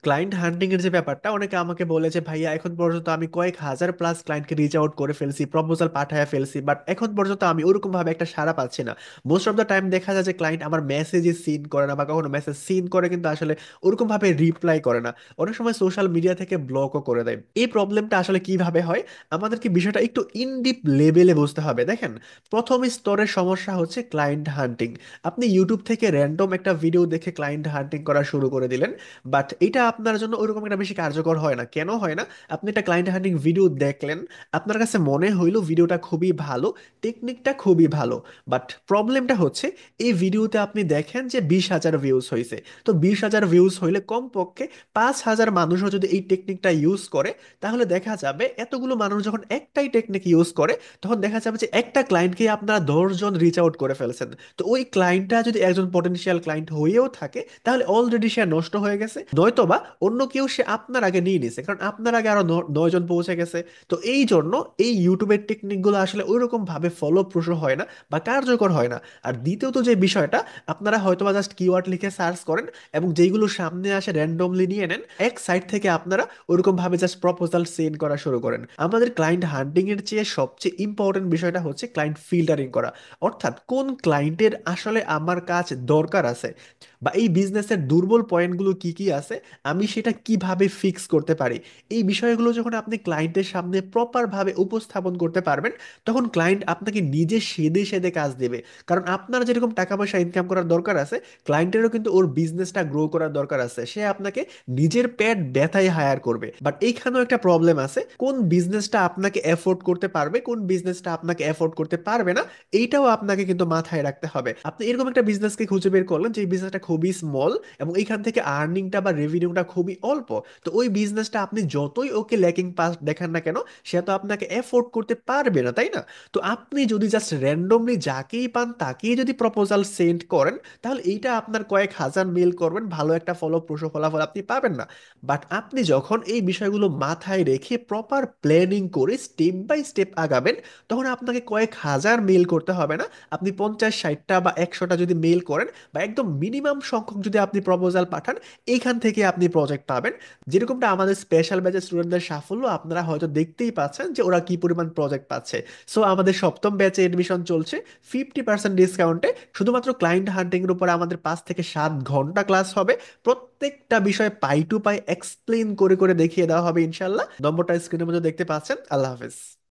Client হান্টিং এর যে ব্যাপারটা, অনেকে আমাকে বলে যে ভাইয়া এখন পর্যন্ত আমি কয়েক হাজার প্লাস ক্লায়েন্টকে রিচ আউট করে ফেলছি, প্রপোজাল পাঠায় ফেলছি, বাট এখন পর্যন্ত আমি ওরকম ভাবে একটা সাড়া পাচ্ছি না। মোস্ট অফ দ্য টাইম দেখা যায় যে ক্লায়েন্ট আমার মেসেজই সিন করে না, বা কখনো মেসেজ সিন করে কিন্তু আসলে ওরকম ভাবে রিপ্লাই করে না। অনেক সময় সোশ্যাল মিডিয়া থেকে ব্লকও করে দেয়। এই প্রবলেমটা আসলে কিভাবে হয়, আমাদেরকে বিষয়টা একটু ইন ডিপ লেভেলে বুঝতে হবে। দেখেন, প্রথম স্তরের সমস্যা হচ্ছে ক্লায়েন্ট হান্টিং। আপনি ইউটিউব থেকে র্যান্ডম একটা ভিডিও দেখে ক্লায়েন্ট হান্টিং করা শুরু করে দিলেন, বাট এটা আপনার জন্য ওইরকম একটা বেশি কার্যকর হয় না। কেন হয় না? আপনি একটা ক্লায়েন্ট হান্টিং ভিডিও দেখলেন, আপনার কাছে মনে হইলো ভিডিওটা খুবই ভালো, টেকনিকটা খুবই ভালো, বাট প্রবলেমটা হচ্ছে এই ভিডিওতে আপনি দেখেন যে 20,000 ভিউজ হয়েছে। তো 20,000 ভিউজ হইলে কমপক্ষে 5,000 মানুষও যদি এই টেকনিকটা ইউজ করে, তাহলে দেখা যাবে এতগুলো মানুষ যখন একটাই টেকনিক ইউজ করে, তখন দেখা যাবে যে একটা ক্লায়েন্টকে আপনারা 10 জন রিচ আউট করে ফেলেছেন। তো ওই ক্লায়েন্টটা যদি একজন পটেনশিয়াল ক্লায়েন্ট হয়েও থাকে, তাহলে অলরেডি সে নষ্ট হয়ে গেছে, নয়তোবা অন্য কেউ সে আপনার আগে নিয়ে নিছে, কারণ আপনার আগে আরো 9 জন পৌঁছে গেছে। তো এই জন্য এই ইউটিউবের টেকনিকগুলো আসলে ওইরকম ভাবে ফলপ্রসূ হয় না বা কার্যকর হয় না। আর দ্বিতীয়ত যে বিষয়টা, আপনারা হয়তোবা জাস্ট কিওয়ার্ড লিখে সার্চ করেন এবং যেইগুলো সামনে আসে র্যান্ডমলি নিয়ে নেন, এক সাইট থেকে আপনারা ওইরকম ভাবে জাস্ট প্রপোজাল সেন্ড করা শুরু করেন। আমাদের ক্লায়েন্ট হান্টিং এর চেয়ে সবচেয়ে ইম্পর্টেন্ট বিষয়টা হচ্ছে ক্লায়েন্ট ফিল্টারিং করা। অর্থাৎ কোন ক্লায়েন্টের আসলে আমার কাজ দরকার আছে, বা এই বিজনেসের দুর্বল পয়েন্টগুলো কি কি আছে, আমি সেটা কিভাবে ফিক্স করতে পারি। এই বিষয়গুলো যখন আপনি ক্লায়েন্টের সামনে প্রপারভাবে উপস্থাপন করতে পারবেন, তখন ক্লায়েন্ট আপনাকে নিজে সেধে সেধে কাজ দেবে। কারণ আপনার যেরকম টাকা পয়সা ইনকাম করার দরকার আছে, ক্লায়েন্টেরও কিন্তু ওর বিজনেসটা গ্রো করার দরকার আছে। সে আপনাকে নিজের পেট ব্যথায় হায়ার করবে। বাট এইখানেও একটা প্রবলেম আছে, কোন বিজনেসটা আপনাকে এফোর্ড করতে পারবে, কোন বিজনেসটা আপনাকে এফোর্ড করতে পারবে না, এইটাও আপনাকে কিন্তু মাথায় রাখতে হবে। আপনি এরকম একটা বিজনেসকে খুঁজে বের করলেন যে বিজনেসটা খুবই স্মল এবং এইখান থেকে আর্নিংটা বা রেভিনিউটা খুবই অল্প। তো ওই বিজনেসটা আপনি যতই ওকে ল্যাকিং পাস দেখান না কেন, সে তো আপনাকে এফোর্ড করতে পারবে না, তাই না? তো আপনি যদি জাস্ট র্যান্ডমলি যাকেই পান তাকেই যদি প্রপোজাল সেন্ড করেন, তাহলে এইটা আপনার কয়েক হাজার মেল করবেন, ভালো একটা ফলপ্রসূ ফলাফল আপনি পাবেন না। বাট আপনি যখন এই বিষয়গুলো মাথায় রেখে প্রপার প্ল্যানিং করে স্টেপ বাই স্টেপ আগাবেন, তখন আপনাকে কয়েক হাজার মেল করতে হবে না। আপনি 50, 60টা বা 100টা যদি মেল করেন, বা একদম মিনিমাম সংখ্যক যদি আপনি প্রপোজাল পাঠান, এইখান থেকে আপনি প্রজেক্ট পাবেন। যেরকমটা আমাদের স্পেশাল ব্যাচের স্টুডেন্টদের সাফল্য আপনারা হয়তো দেখতেই পাচ্ছেন যে ওরা কি পরিমাণ প্রজেক্ট পাচ্ছে। সো আমাদের সপ্তম ব্যাচে এডমিশন চলছে 50% ডিসকাউন্টে। শুধুমাত্র ক্লায়েন্ট হান্টিং এর উপর আমাদের 5 থেকে 7 ঘন্টা ক্লাস হবে। প্রত্যেকটা বিষয় পাই টু পাই এক্সপ্লেন করে করে দেখিয়ে দেওয়া হবে ইনশাল্লাহ। নম্বরটা স্ক্রিনের মধ্যে দেখতে পাচ্ছেন। আল্লাহ হাফেজ।